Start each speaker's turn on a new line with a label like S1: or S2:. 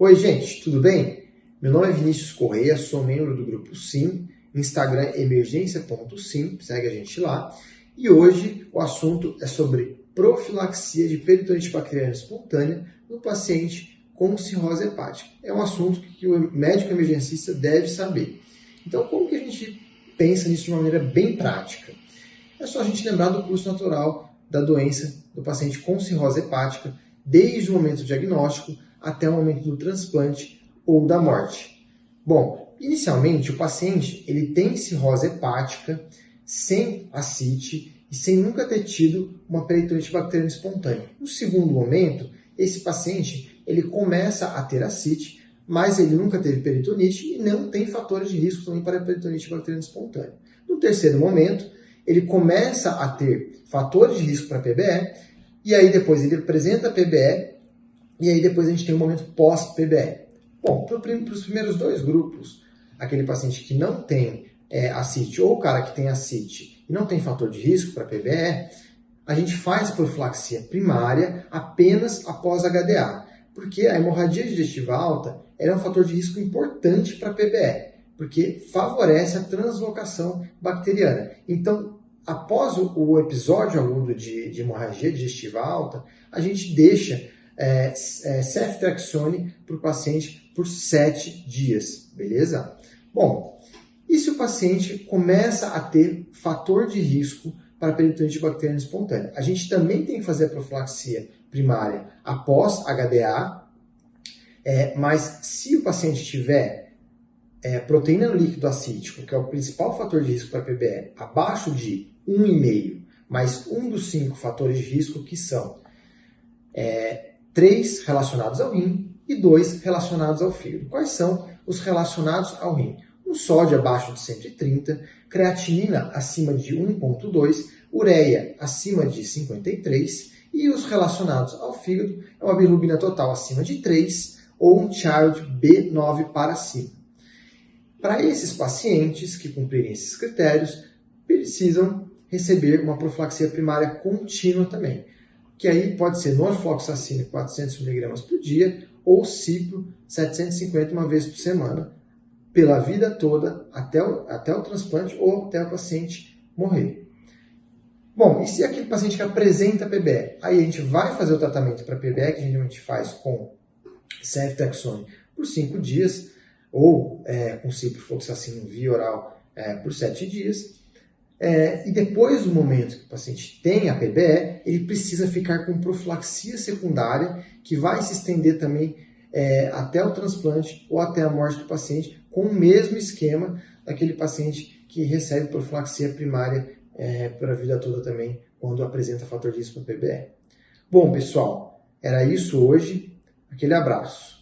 S1: Oi, gente, tudo bem? Meu nome é Vinícius Correia, sou membro do Grupo Sim, Instagram emergência.sim, segue a gente lá. E hoje o assunto é sobre profilaxia de peritonite bacteriana espontânea no paciente com cirrose hepática. É um assunto que o médico emergencista deve saber. Então, como que a gente pensa nisso de uma maneira bem prática? É só a gente lembrar do curso natural da doença do paciente com cirrose hepática, desde o momento do diagnóstico até o momento do transplante ou da morte. Bom, inicialmente o paciente ele tem cirrose hepática sem ascite e sem nunca ter tido uma peritonite bacteriana espontânea. No segundo momento, esse paciente ele começa a ter ascite, mas ele nunca teve peritonite e não tem fatores de risco também para a peritonite bacteriana espontânea. No terceiro momento, ele começa a ter fatores de risco para PBE, e aí depois ele apresenta a PBE, e aí depois a gente tem um momento pós-PBE. Bom, para os primeiros dois grupos, aquele paciente que não tem ascite ou o cara que tem ascite e não tem fator de risco para PBE, a gente faz profilaxia primária apenas após HDA, porque a hemorragia digestiva alta é um fator de risco importante para PBE, porque favorece a translocação bacteriana. Então, após o episódio agudo de hemorragia digestiva alta, a gente deixa ceftriaxone para o paciente por 7 dias, beleza? Bom, e se o paciente começa a ter fator de risco para peritonite bacteriana espontânea? A gente também tem que fazer a profilaxia primária após HDA, mas se o paciente tiver proteína no líquido acítico, que é o principal fator de risco para PBE, abaixo de 1,5, mais um dos 5 fatores de risco, que são 3 relacionados ao rim e 2 relacionados ao fígado. Quais são os relacionados ao rim? Um sódio abaixo de 130, creatinina acima de 1,2, ureia acima de 53, e os relacionados ao fígado é uma bilirrubina total acima de 3 ou um Child B9 para cima. Para esses pacientes que cumprirem esses critérios, precisam receber uma profilaxia primária contínua também, que aí pode ser norfloxacina 400 mg por dia ou cipro 750 uma vez por semana, pela vida toda, até o transplante ou até o paciente morrer. Bom, e se aquele paciente que apresenta PBE? Aí a gente vai fazer o tratamento para PBE, que geralmente faz com ceftriaxone por 5 dias, ou com ciprofloxacina via oral por 7 dias. E depois do momento que o paciente tem a PBE, ele precisa ficar com profilaxia secundária, que vai se estender também até o transplante ou até a morte do paciente, com o mesmo esquema daquele paciente que recebe profilaxia primária para a vida toda também, quando apresenta fator de risco para PBE. Bom, pessoal, era isso hoje. Aquele abraço.